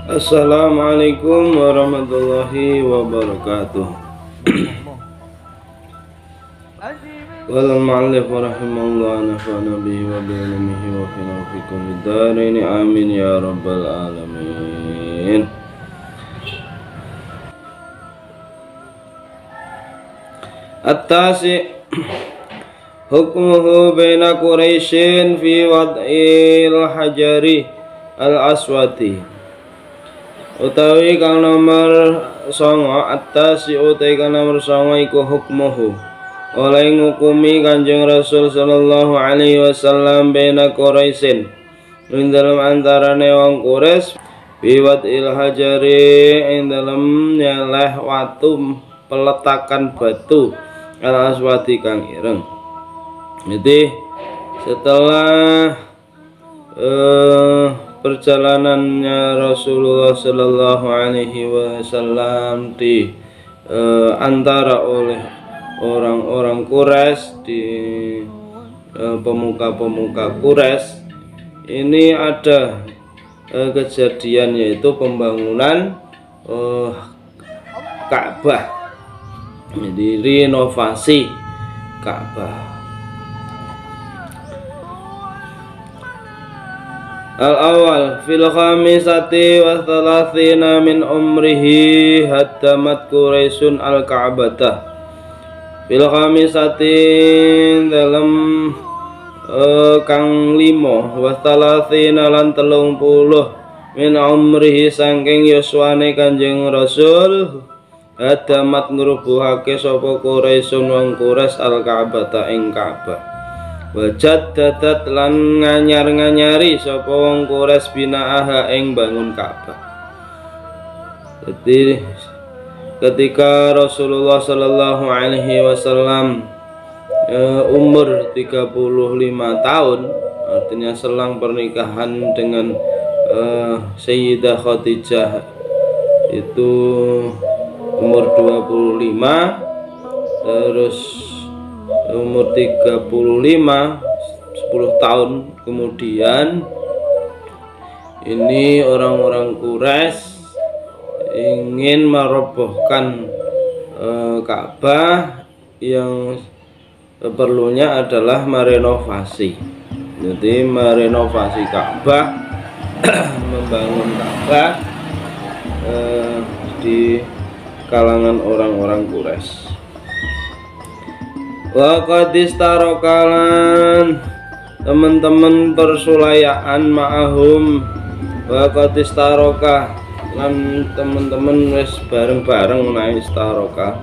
Assalamualaikum warahmatullahi wabarakatuh. Qala al-mu'allif rahimahullah nafa'ana bihi wa bi ilmihi wa fina fikum bid-darain amin ya rabbal alamin. At-tasi' hukmuhu baina Quraisyin fi wad'il hajari al-aswati. Utawi kang nomor 9 at-tasi utawi kang nomor 9 iku hukmuhu oleh ngukumi Kanjeng Rasul sallallahu alaihi wasallam baina Quraisyin ing dalam antarane wong Quraisy biwat il hajari ing dalam nyeleh watu peletakan batu al aswati kang ireng. Jadi setelah perjalanannya Rasulullah Sallallahu Alaihi Wasallam di antara oleh orang-orang Quraisy di pemuka-pemuka Quraisy ini ada kejadian yaitu pembangunan Ka'bah, jadi renovasi Ka'bah. Al-awwal fil khamisati wa thalathina min umrihi haddamat Quraisyun al-Ka'bata. Fil khamisati dalam kang 5 wa thalathina lan 30 min umrihi saking yuswane Kanjeng Rasul haddamat ngrubuhake sapa Quraisyun wong Quraisy al-Ka'bata ing Ka'bah. Wajad dadat lan nganyar-nganyari sapa wong Quraisy binaaha ing bangun Ka'bah. Jadi ketika Rasulullah sallallahu alaihi wasallam umur 35 tahun, artinya selang pernikahan dengan Sayyidah Khadijah itu umur 25, terus umur 35 10 tahun kemudian ini orang-orang Quraisy ingin merobohkan Ka'bah yang perlunya adalah merenovasi. Jadi merenovasi Ka'bah membangun Ka'bah di kalangan orang-orang Quraisy. Wa qad istarokalan teman-teman persulayaan ma'ahum wa qad istaroka lan teman-teman wis bareng-bareng naik istaroka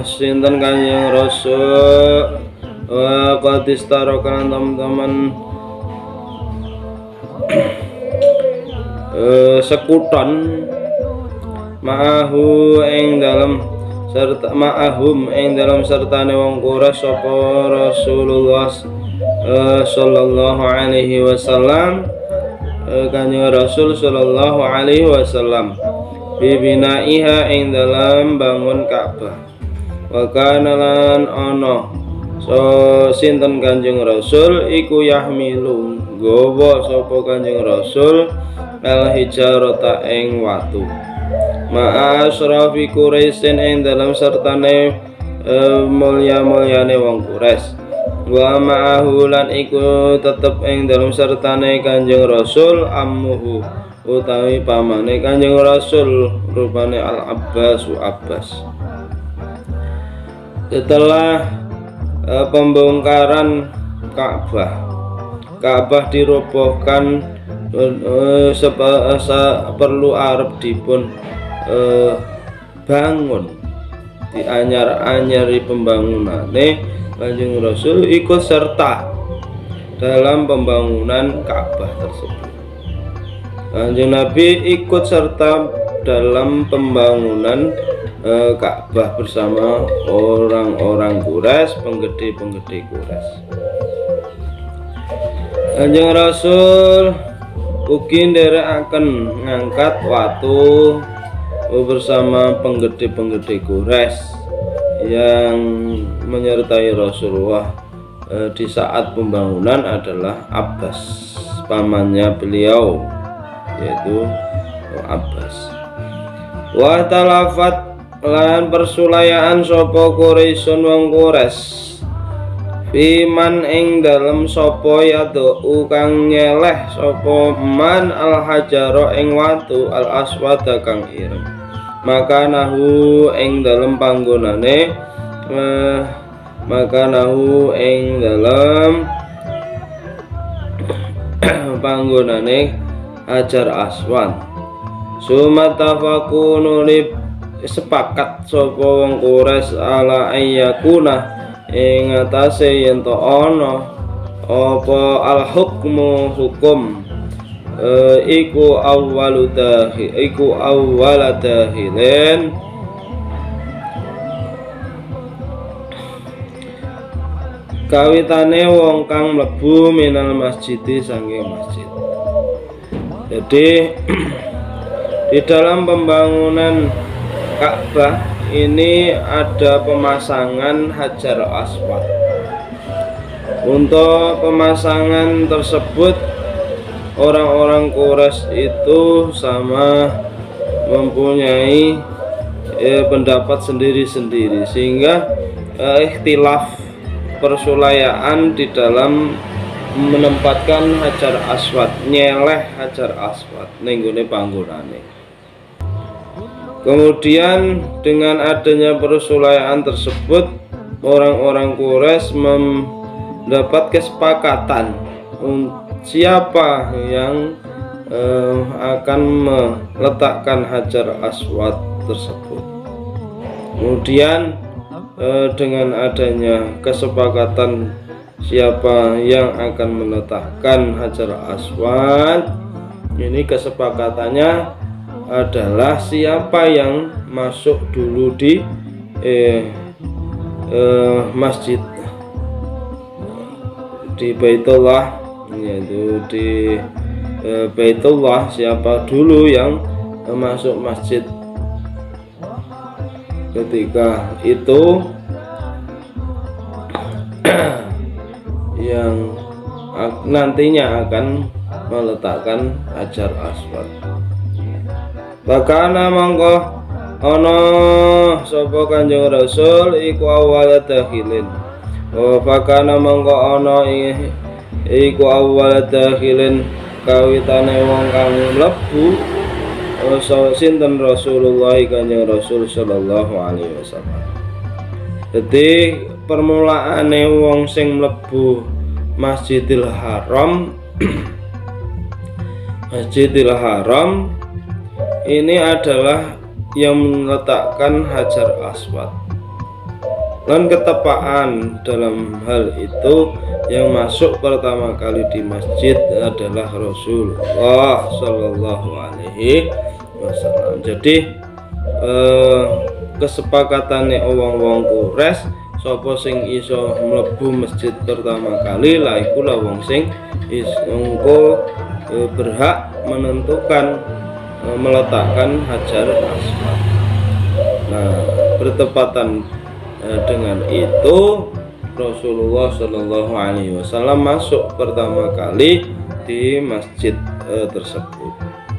sinten Kanjeng Rasul wa qad istaroka lan teman-teman sekuton ma'ahu ing dalam serta ma'ahum ing dalam sertane wong Quraisy sapa Rasulullah sallallahu alaihi wasallam Kanjeng Rasul sallallahu alaihi wasallam bibinaiha ing dalam bangun Ka'bah. Wa kana lan ana so sinten Kanjeng Rasul iku yahmilu gowo sapa Kanjeng Rasul al hijarata ing watu ma'asrafi Quraisyin ing dalam sertane mulya-mulyane wong Quraisy. Wa ma'ahu lan iku tetep ing dalam sertane Kanjeng Rasul ammuhu utawi pamane Kanjeng Rasul rupane Al-Abbas Abbas. Setelah pembongkaran Ka'bah dirobohkan perlu arep dipun bangun dianyar-anyari pembangunane Kanjeng Rasul ikut serta dalam pembangunan Ka'bah tersebut. Kanjeng Nabi ikut serta dalam pembangunan Ka'bah bersama orang-orang Quraisy, penggede-penggede Quraisy. Kanjeng Rasul ugi nderekaken ngangkat watu bersama penggede-penggede Quraisy yang menyertai Rasulullah di saat pembangunan adalah Abbas, pamannya beliau. yaitu Abbas. Wa talafat lan persulayaan sapa Quraisyun wong Quraisy fiman ing dalem sapa yadu kang nyeleh sapa man al hajaro ing watu al aswad kang ireng, maka nahu ing dalem panggonane Hajar Aswad. Sumatafaku nulib sepakat sapa wong Quraisy ala ayyakuna ing atase yen to ana apa al hukmu hukum iku awwaladahilin kawitane wong kang mlebu minal masjidi saking masjid. Jadi di dalam pembangunan Ka'bah ini ada pemasangan Hajar Aswad. Untuk pemasangan tersebut orang-orang Quraisy itu sama mempunyai pendapat sendiri-sendiri, sehingga ikhtilaf persulayaan di dalam menempatkan Hajar Aswad, nyeleh Hajar Aswad ning gone panggonane. Kemudian dengan adanya persulayaan tersebut, orang-orang Quraisy mendapat kesepakatan siapa yang akan meletakkan Hajar Aswad tersebut. Kemudian dengan adanya kesepakatan siapa yang akan meletakkan Hajar Aswad, ini kesepakatannya adalah siapa yang masuk dulu di masjid di Baitullah, yaitu di Baitullah, siapa dulu yang masuk masjid ketika itu yang nantinya akan meletakkan Hajar Aswad. Bakana mangko ana sapa Kanjeng Rasul iku awal dakhilin. Bakana mangko ana iku awal dakhilin kawitane wong kang mlebu sinten Rasulullah Kanjeng Rasul sallallahu alaihi wasallam. Jadi permulaane wong sing mlebu Masjidil Haram Masjidil Haram ini adalah yang meletakkan Hajar Aswad, dan ketepaan dalam hal itu yang masuk pertama kali di masjid adalah Rasulullah Shallallahu Alaihi Wasallam. Jadi kesepakatannya wong-wong Quraisy, sapa sing iso mlebu masjid pertama kali lah iku lah wong sing iso berhak menentukan meletakkan Hajar Aswad. Nah, bertepatan dengan itu Rasulullah Shallallahu Alaihi Wasallam masuk pertama kali di masjid tersebut,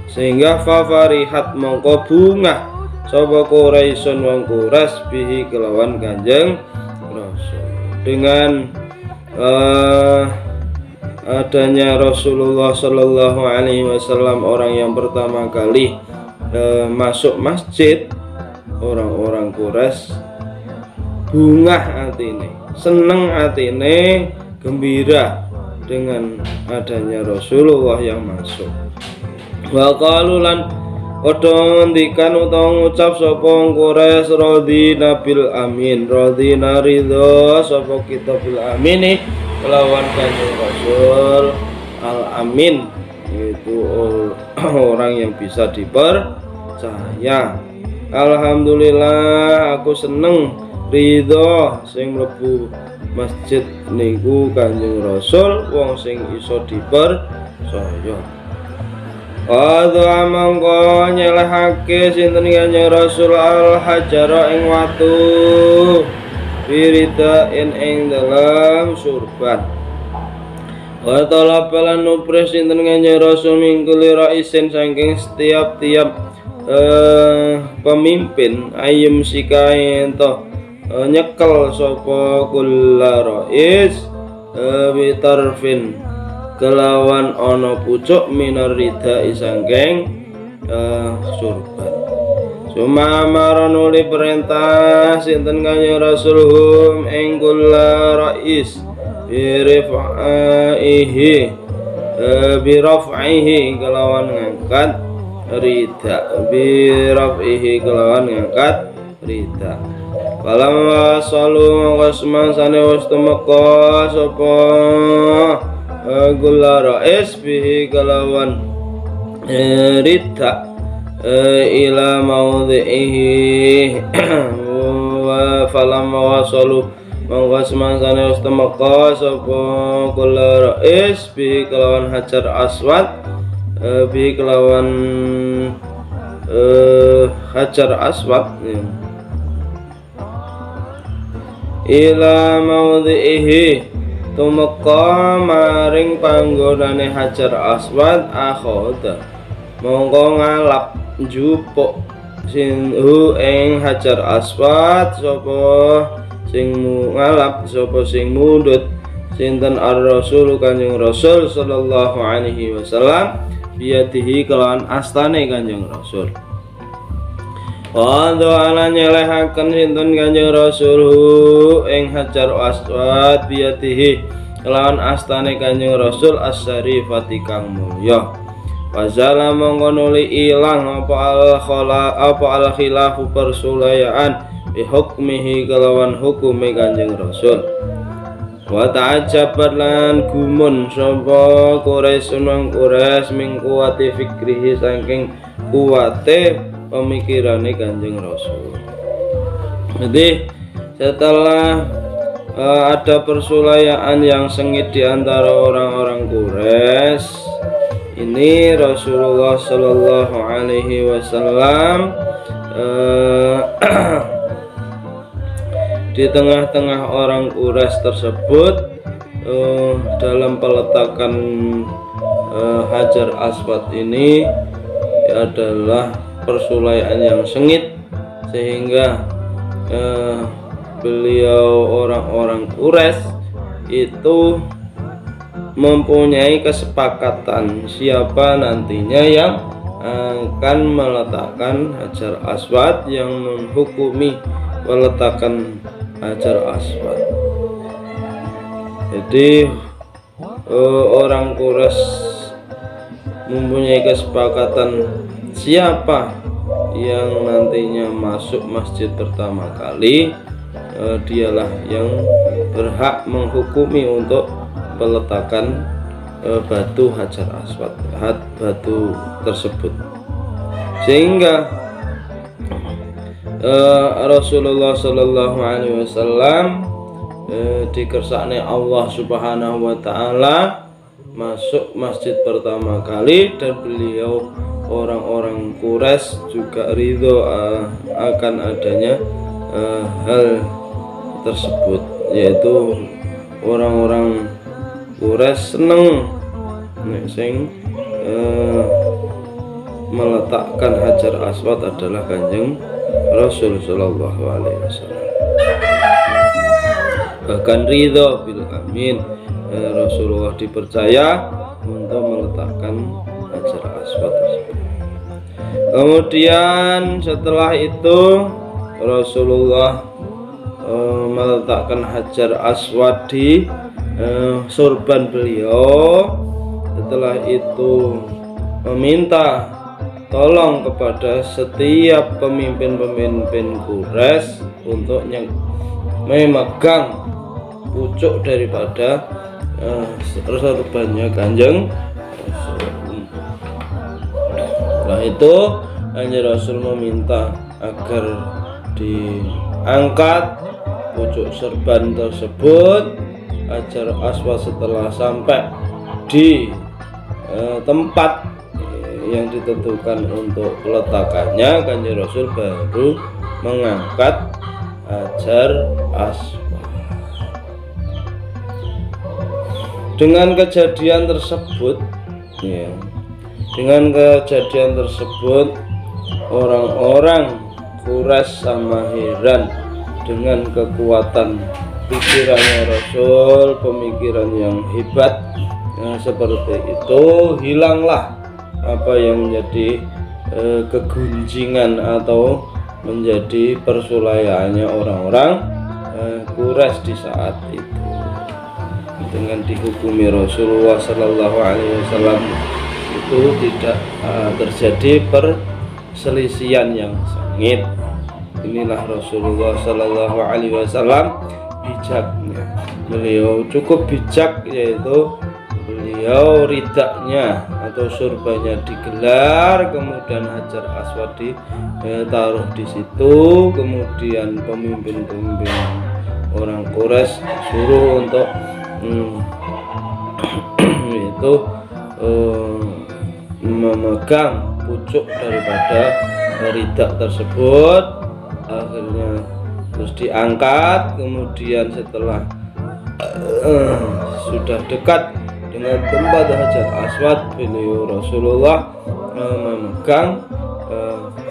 sehingga fafarihat mongko bunga sapa Quraisyun wong Quraisy bihi kelawan Kanjeng Rasul. Dengan adanya Rasulullah Shallallahu Alaihi Wasallam, orang yang pertama kali masuk masjid, orang-orang Quraisy bunga atine, seneng atine, gembira dengan adanya Rasulullah yang masuk. Wa qalu lan padha ngendikan utawa ngucap sapa Quraisy radina bil amin, radina ridho sapa kita bil amin melawan Kanjeng Rasul al-amin, yaitu orang yang bisa dipercaya. Alhamdulillah aku seneng ridho sing mlebu masjid niku Kanjeng Rasul, wong sing iso dipercaya. Qadha mangko nyelehake sinten Kanjeng Rasul al-hajara ing watu biridain ing dalam surban. Wa talabalan nupres sinten Kanjeng Rasul mingkuli raisin saking setiap-tiap pemimpin ayem sikain toh nyekel sapa kulla rais bitarfin kelawan ana pucuk minar rida isangking surban. Suma maranuli perintah sinten Kanjeng Rasul hum ing kulla rais biraf'ihi kelawan ngangkat rida kelawan ngangkat rida. Falam wasalu mangkasmansane wis tumeka sapa kulla rais bihi kelawan rida ila maudhihi wa falam wasalu mangkasmansane wis tumeka sapa kulla rais bihi kelawan hajar aswad bihi kelawan hajar aswad ila maudhihi tumeka maring panggonane hajar aswad akhoda mongko ngalap njupuk sinhu ing hajar aswad sapa sing ngalap sapa sing mundut sinten ar-rasul Kanjeng Rasul sallallahu alaihi wasallam biyadihi kelawan astane Kanjeng Rasul. Wando ala nyelehaken sinten Kanjeng Rasul ing hajar aswad biyadihi kelawan astane Kanjeng Rasul as-syarifati kang mulya. Wazala mongko nuli ilang apa al khilafu persulayaan bi hukmihi kelawan hukume Kanjeng Rasul. Wa ta'ajjabat lan gumun sapa Quraisy nang Quraisy ming kuwati fikrihi saking kuwate pemikirane Kanjeng Rasul. Jadi setelah ada persulayaan yang sengit di antara orang-orang Quraisy, ini Rasulullah Shallallahu Alaihi Wasallam di tengah-tengah orang Quraisy tersebut dalam peletakan hajar aswad ini adalah persulayaan yang sengit, sehingga beliau orang-orang Quraisy itu mempunyai kesepakatan siapa nantinya yang akan meletakkan hajar aswad, yang menghukumi peletakan hajar aswad. Jadi orang Quraisy mempunyai kesepakatan siapa yang nantinya masuk masjid pertama kali, dialah yang berhak menghukumi untuk peletakan batu hajar aswad, batu tersebut. Sehingga Rasulullah Shallallahu Alaihi Wasallam dikersakne Allah Subhanahu Wa Taala masuk masjid pertama kali, dan beliau orang-orang Quraisy juga ridho akan adanya hal tersebut, yaitu orang-orang Quraisy seneng sing meletakkan hajar aswad adalah Kanjeng Rasul Shallallahu Alaihi Wasallam. Bahkan ridho bil amin, Rasulullah dipercaya untuk meletakkan hajar aswad tersebut. Kemudian setelah itu Rasulullah meletakkan hajar aswad di sorban beliau. Setelah itu meminta tolong kepada setiap pemimpin-pemimpin Quraisy untuk memegang pucuk daripada sorbannya Kanjeng Rasul. Setelah itu Kanjeng Rasul meminta agar diangkat pucuk sorban tersebut, hajar aswad. Setelah sampai di tempat yang ditentukan untuk peletakannya, Kanjeng Rasul baru mengangkat hajar aswad. Dengan kejadian tersebut, ya, dengan kejadian tersebut orang-orang Quraisy sama heran dengan kekuatan pikirannya Rasul, pemikiran yang hebat. Nah, seperti itu hilanglah apa yang menjadi kegunjingan atau menjadi persulayaannya orang-orang Quraisy di saat itu. Dengan dihukumi Rasulullah Sallallahu Alaihi Wasallam itu tidak terjadi perselisihan yang sengit. Inilah Rasulullah Sallallahu Alaihi Wasallam bijaknya. Beliau cukup bijak, yaitu beliau ridaknya atau surbanya digelar, kemudian Hajar Aswad ditaruh di situ, kemudian pemimpin-pemimpin orang Quraisy suruh untuk itu memegang pucuk daripada ridak tersebut. Akhirnya terus diangkat, kemudian setelah sudah dekat dengan tempat Hajar Aswad, beliau Rasulullah memegang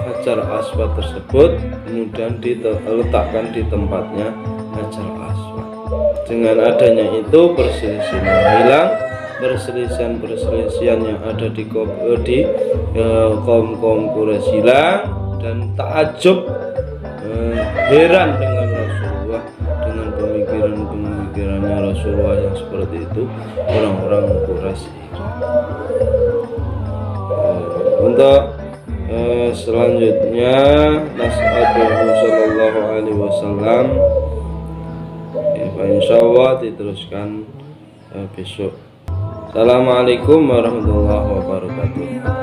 Hajar Aswad tersebut, kemudian diletakkan di tempatnya Hajar Aswad. Dengan adanya itu perselisihan hilang, perselisihan yang ada di kaum Quraisy hilang, dan takjub heran dengan Rasulullah, dengan pemikirannya Rasulullah yang seperti itu. Orang-orang Quraisy untuk selanjutnya nasihatnya Sallallahu Alaihi Wasallam, insyaallah diteruskan besok. Assalamualaikum warahmatullahi wabarakatuh.